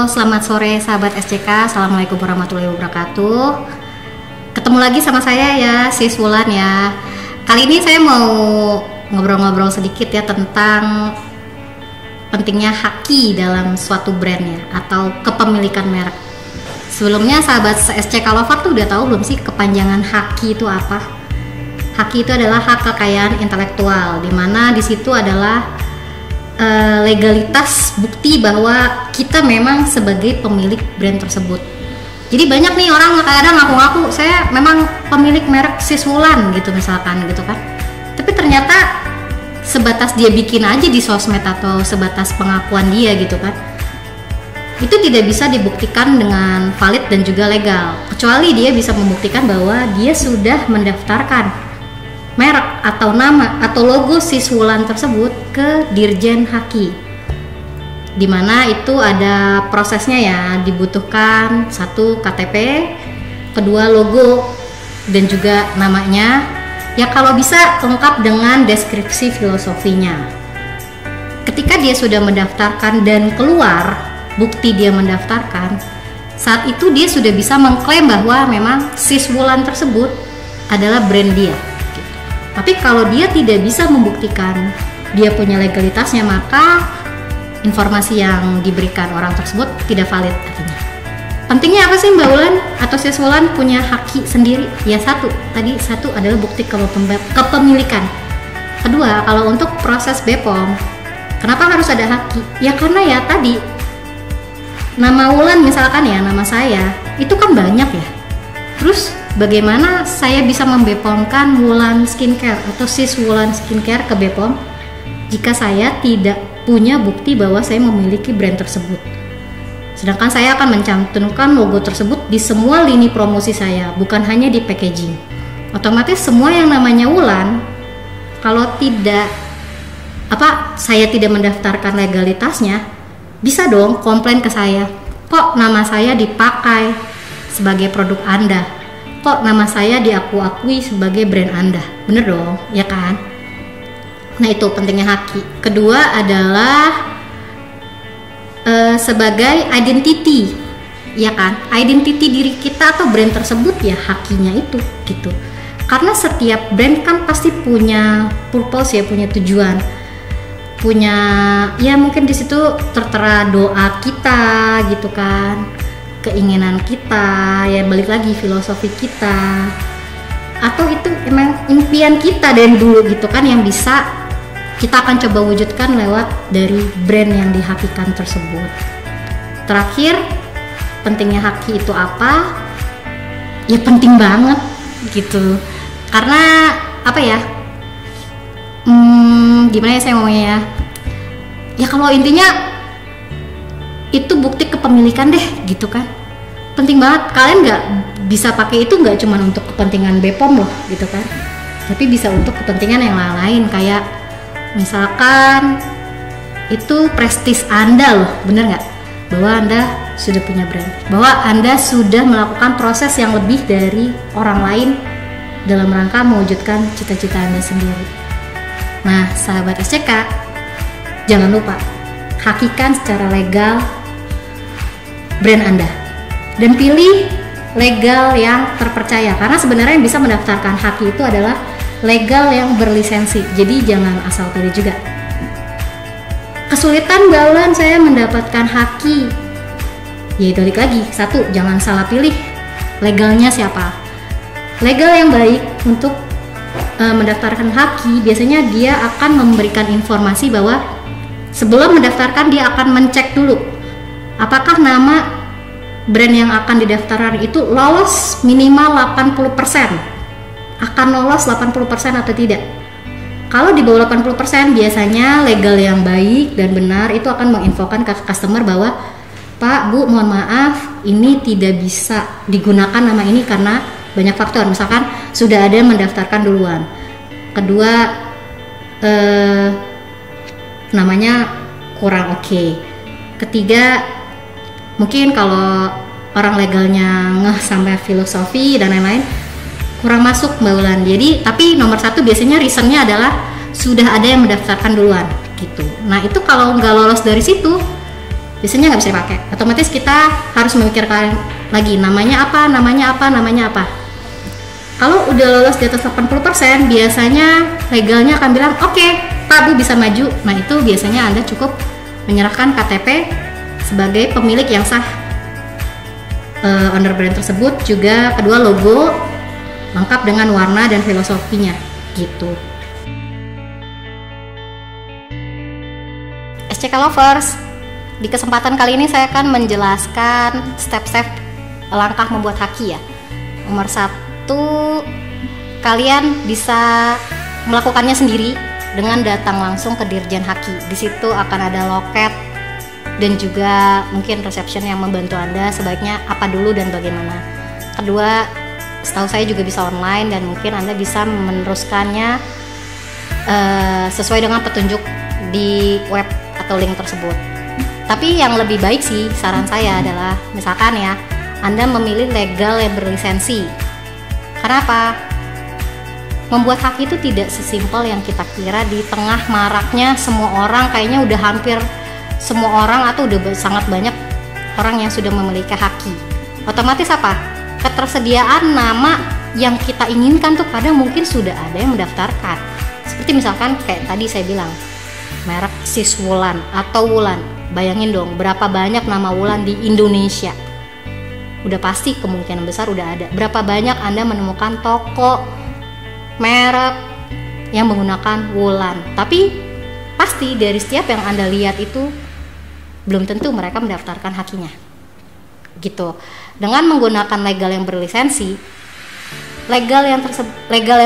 selamat sore sahabat SCK. Assalamualaikum warahmatullahi wabarakatuh. Ketemu lagi sama saya ya, Sis Wulan ya. Kali ini saya mau ngobrol-ngobrol sedikit ya tentang pentingnya haki dalam suatu brand ya, atau kepemilikan merek. Sebelumnya sahabat SCK Lover tuh udah tahu belum sih kepanjangan haki itu apa? Haki itu adalah hak kekayaan intelektual, di mana di situ adalah legalitas bukti bahwa kita memang sebagai pemilik brand tersebut. Jadi banyak nih orang kadang ngaku-ngaku saya memang pemilik merek Sis Wulan gitu misalkan gitu kan. Tapi ternyata sebatas dia bikin aja di sosmed atau sebatas pengakuan dia gitu kan. Itu tidak bisa dibuktikan dengan valid dan juga legal. Kecuali dia bisa membuktikan bahwa dia sudah mendaftarkan merek atau nama atau logo Sis Wulan tersebut ke Dirjen Haki, dimana itu ada prosesnya ya, dibutuhkan satu KTP, kedua logo dan juga namanya ya, kalau bisa lengkap dengan deskripsi filosofinya. Ketika dia sudah mendaftarkan dan keluar bukti dia mendaftarkan, saat itu dia sudah bisa mengklaim bahwa memang Sis Wulan tersebut adalah brand dia. Tapi kalau dia tidak bisa membuktikan dia punya legalitasnya, maka informasi yang diberikan orang tersebut tidak valid artinya. Pentingnya apa sih Mbak Wulan atau Sis Wulan punya haki sendiri? Ya satu adalah bukti kepemilikan. Kedua, kalau untuk proses BPOM, kenapa harus ada haki? Ya karena ya tadi nama Wulan misalkan ya, nama saya itu kan banyak ya. Terus bagaimana saya bisa membepomkan Wulan Skincare atau Sis Wulan Skincare ke BPOM jika saya tidak punya bukti bahwa saya memiliki brand tersebut? Sedangkan saya akan mencantumkan logo tersebut di semua lini promosi saya, bukan hanya di packaging. Otomatis semua yang namanya Wulan, kalau saya tidak mendaftarkan legalitasnya, bisa dong komplain ke saya. Kok nama saya dipakai sebagai produk Anda? Kok nama saya diakui sebagai brand Anda? Bener dong, ya kan? Nah itu pentingnya haki. Kedua adalah sebagai identity, ya kan? Identity diri kita atau brand tersebut ya hakinya itu gitu. Karena setiap brand kan pasti punya purpose ya, punya tujuan, punya ya mungkin di situ tertera doa kita gitu kan, keinginan kita ya, balik lagi filosofi kita, atau itu emang impian kita dari dulu gitu kan, yang bisa kita akan coba wujudkan lewat dari brand yang dihakikan tersebut. Terakhir, pentingnya haki itu apa? Ya penting banget gitu, karena apa ya, gimana ya saya ngomongnya ya, ya kalau intinya itu bukti kepemilikan deh gitu kan, penting banget. Kalian nggak bisa pakai itu nggak cuma untuk kepentingan BPOM loh gitu kan, tapi bisa untuk kepentingan yang lain, kayak misalkan itu prestis Anda loh, bener nggak, bahwa Anda sudah punya brand, bahwa Anda sudah melakukan proses yang lebih dari orang lain dalam rangka mewujudkan cita-cita Anda sendiri. Nah sahabat SCK, jangan lupa hakikan secara legal brand Anda dan pilih legal yang terpercaya, karena sebenarnya yang bisa mendaftarkan haki itu adalah legal yang berlisensi. Jadi jangan asal pilih juga. Kesulitan Mbak Wulan saya mendapatkan haki, ya balik lagi, satu, jangan salah pilih legalnya siapa. Legal yang baik untuk mendaftarkan haki biasanya dia akan memberikan informasi bahwa sebelum mendaftarkan dia akan mencek dulu apakah nama brand yang akan didaftarkan itu lolos minimal 80%, akan lolos 80% atau tidak. Kalau di bawah 80% biasanya legal yang baik dan benar itu akan menginfokan ke customer bahwa Pak, Bu, mohon maaf ini tidak bisa digunakan nama ini karena banyak faktor, misalkan sudah ada yang mendaftarkan duluan, kedua namanya kurang oke, ketiga mungkin kalau orang legalnya ngeh sampai filosofi dan lain-lain kurang masuk Mbak Wulan. Jadi tapi nomor satu biasanya reasonnya adalah sudah ada yang mendaftarkan duluan gitu. Nah itu kalau nggak lolos dari situ biasanya nggak bisa dipakai. Otomatis kita harus memikirkan lagi namanya apa. Kalau udah lolos di atas 80%, biasanya legalnya akan bilang oke, Pak Bu bisa maju. Nah itu biasanya Anda cukup menyerahkan KTP sebagai pemilik yang sah owner brand tersebut, juga kedua logo lengkap dengan warna dan filosofinya gitu. SCK Lovers, di kesempatan kali ini saya akan menjelaskan step-step langkah membuat haki ya. Nomor 1, kalian bisa melakukannya sendiri dengan datang langsung ke Dirjen Haki. Di situ akan ada loket dan juga mungkin reception yang membantu Anda sebaiknya apa dulu dan bagaimana. Kedua, setahu saya juga bisa online dan mungkin Anda bisa meneruskannya sesuai dengan petunjuk di web atau link tersebut. Tapi yang lebih baik sih, saran saya adalah misalkan ya, Anda memilih legal yang berlisensi. Karena apa? Membuat haki itu tidak sesimpel yang kita kira. Di tengah maraknya semua orang, kayaknya udah hampir semua orang atau udah sangat banyak orang yang sudah memiliki haki. Otomatis apa? Ketersediaan nama yang kita inginkan tuh kadang mungkin sudah ada yang mendaftarkan. Seperti misalkan kayak tadi saya bilang, merek Sis Wulan atau Wulan. Bayangin dong berapa banyak nama Wulan di Indonesia. Udah pasti kemungkinan besar udah ada. Berapa banyak Anda menemukan toko merek yang menggunakan Wulan. Tapi pasti dari setiap yang Anda lihat itu belum tentu mereka mendaftarkan hakinya. Gitu. Dengan menggunakan legal yang berlisensi, legal yang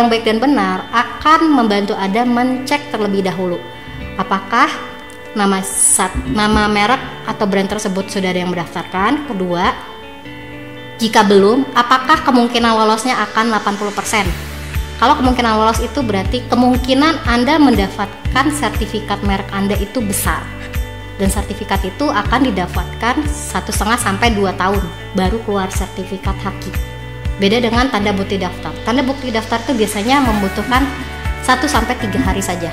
baik dan benar akan membantu Anda mencek terlebih dahulu apakah nama merek atau brand tersebut sudah ada yang mendaftarkan. Kedua, jika belum, apakah kemungkinan lolosnya akan 80%? Kalau kemungkinan lolos itu berarti kemungkinan Anda mendapatkan sertifikat merek Anda itu besar. Dan sertifikat itu akan didapatkan 1,5 sampai 2 tahun baru keluar sertifikat haki. Beda dengan tanda bukti daftar. Tanda bukti daftar itu biasanya membutuhkan 1 sampai 3 hari saja.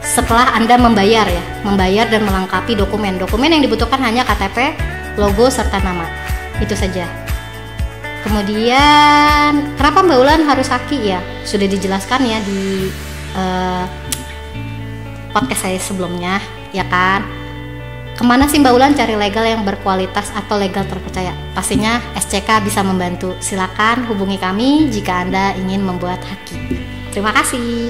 Setelah Anda membayar dan melengkapi dokumen. Dokumen yang dibutuhkan hanya KTP, logo, serta nama. Itu saja. Kemudian, kenapa Mbak Wulan harus haki ya? Sudah dijelaskan ya di podcast saya sebelumnya, ya kan? Kemana sih Mbak Wulan cari legal yang berkualitas atau legal terpercaya? Pastinya SCK bisa membantu. Silakan hubungi kami jika Anda ingin membuat haki. Terima kasih.